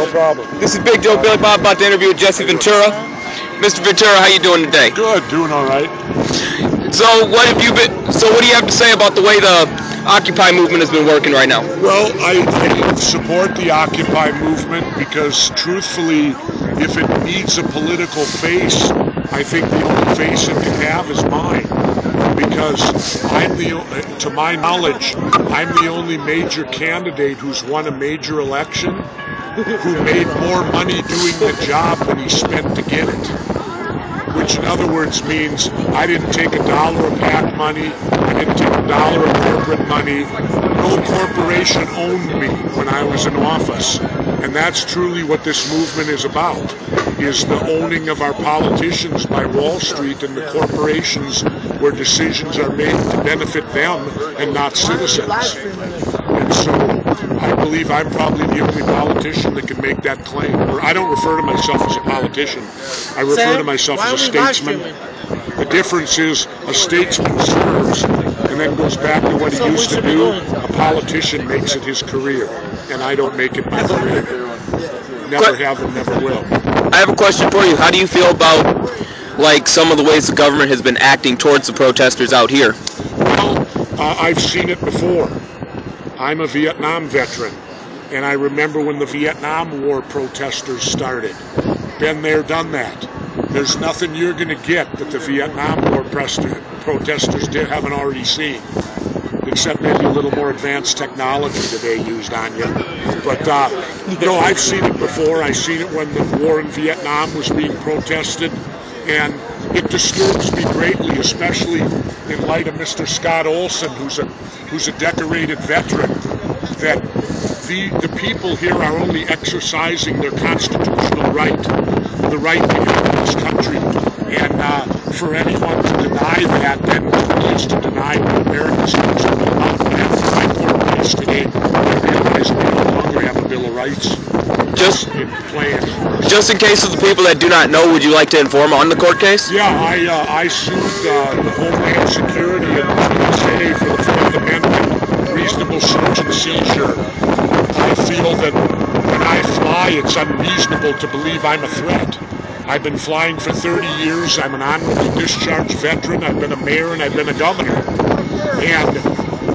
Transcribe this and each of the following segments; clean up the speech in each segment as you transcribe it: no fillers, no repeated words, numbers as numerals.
problem. This is Big Joe Billy Bob, about to interview Jesse Ventura. Mr. Ventura, how you doing today? Good, doing all right. So what do you have to say about the way the Occupy movement has been working right now? Well, I support the Occupy movement because, truthfully, if it needs a political face, I think the only face it can have is mine. Because to my knowledge, I'm the only major candidate who's won a major election who made more money doing the job than he spent to get it. Which in other words means I didn't take $1 of PAC money, I didn't take $1 of corporate money. No corporation owned me when I was in office. And that's truly what this movement is about, is the owning of our politicians by Wall Street and the corporations where decisions are made to benefit them and not citizens. And so I believe I'm probably the only politician that can make that claim. Or I don't refer to myself as a politician. I refer to myself as a statesman. The difference is a statesman serves and then goes back to what he used to do. A politician makes it his career, and I don't make it my career. Never have and never will. I have a question for you. How do you feel about some of the ways the government has been acting towards the protesters out here? Well, I've seen it before. I'm a Vietnam veteran, and I remember when the Vietnam War protesters started. Been there, done that. There's nothing you're going to get that the Vietnam War protesters haven't already seen, except maybe a little more advanced technology that they used on you. But, I've seen it before. I've seen it when the war in Vietnam was being protested, and it disturbs me greatly, especially in light of Mr. Scott Olson, who's a decorated veteran, that the people here are only exercising their constitutional right, the right to live in this country. And for anyone to deny that, then is to deny what Americans are all about. And after my court case today, I realize we no longer have a Bill of Rights. Just in case of the people that do not know, would you like to inform on the court case? Yeah, I sued the Homeland Security and the USA for the Fourth Amendment, reasonable search and seizure. I feel that when I fly, it's unreasonable to believe I'm a threat. I've been flying for 30 years. I'm an honorably discharged veteran. I've been a mayor and I've been a governor. And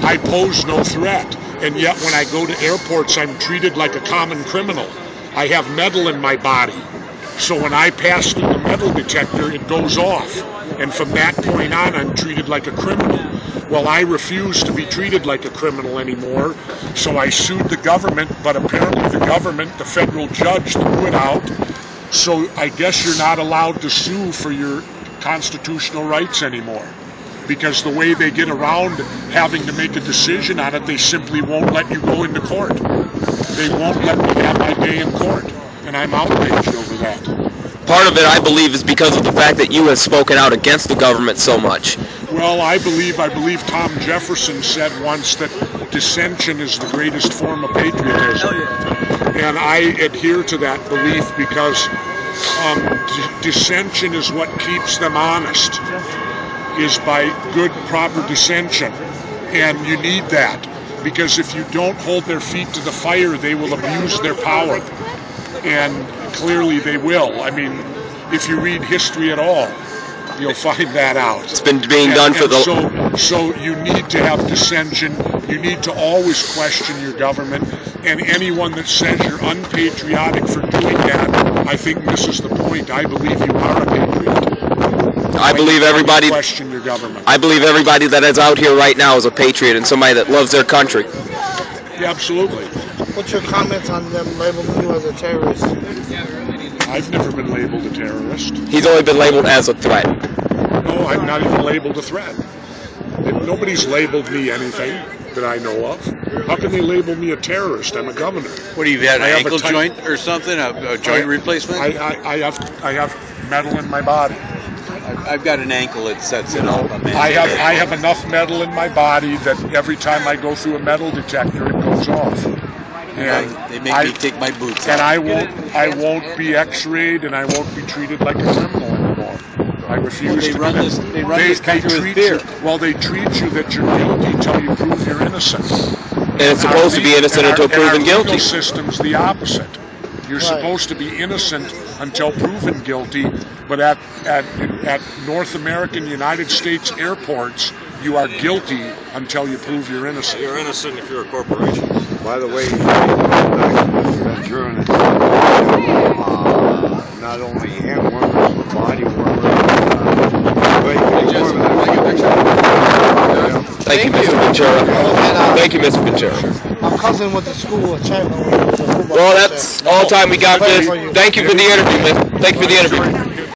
I pose no threat. And yet when I go to airports, I'm treated like a common criminal. I have metal in my body. So when I pass through the metal detector, it goes off. And from that point on, I'm treated like a criminal. Well, I refuse to be treated like a criminal anymore. So I sued the government, but apparently the government, the federal judge, threw it out. So I guess you're not allowed to sue for your constitutional rights anymore. Because the way they get around having to make a decision on it, they simply won't let you go into court. They won't let me have my day in court. And I'm outraged over that. Part of it, I believe, is because of the fact that you have spoken out against the government so much. Well, I believe Tom Jefferson said once that dissension is the greatest form of patriotism. And I adhere to that belief because dissension is what keeps them honest, is by good, proper dissension. And you need that, because if you don't hold their feet to the fire, they will abuse their power. And clearly they will. I mean, if you read history at all, you'll find that out. It's been being done for the... So you need to have dissension. You need to always question your government. And anyone that says you're unpatriotic for doing that, I think misses the point. I believe you are a patriot. I believe everybody... Question your government. I believe everybody that is out here right now is a patriot and somebody that loves their country. Yeah, absolutely. What's your comments on them labeling you as a terrorist? I've never been labeled a terrorist. He's only been labeled as a threat. No, I'm not even labeled a threat. Nobody's labeled me anything that I know of. How can they label me a terrorist? I'm a governor. What do you have, an ankle joint or something? A joint replacement? I have metal in my body. I've got an ankle that sets it up. I have enough metal in my body that every time I go through a metal detector, it goes off. And they make me take my boots and off. I won't be X-rayed, and I won't be treated like a criminal anymore. I refuse to. They run this country with fear. Well, they treat you that you're guilty until you prove you're innocent. And it's supposed to be innocent until proven guilty. Our legal system's the opposite. You're supposed to be innocent until proven guilty, but at North American United States airports, you are guilty until you prove you're innocent. You're innocent if you're a corporation. By the way, Ventura, not only hand warmers, but body warmers. Thank you, Mr. Ventura. Thank you, Mr. Ventura. My cousin went to school at Chapman. Well, that's all time we got for this. Thank you for the interview, man. Thank you for the interview.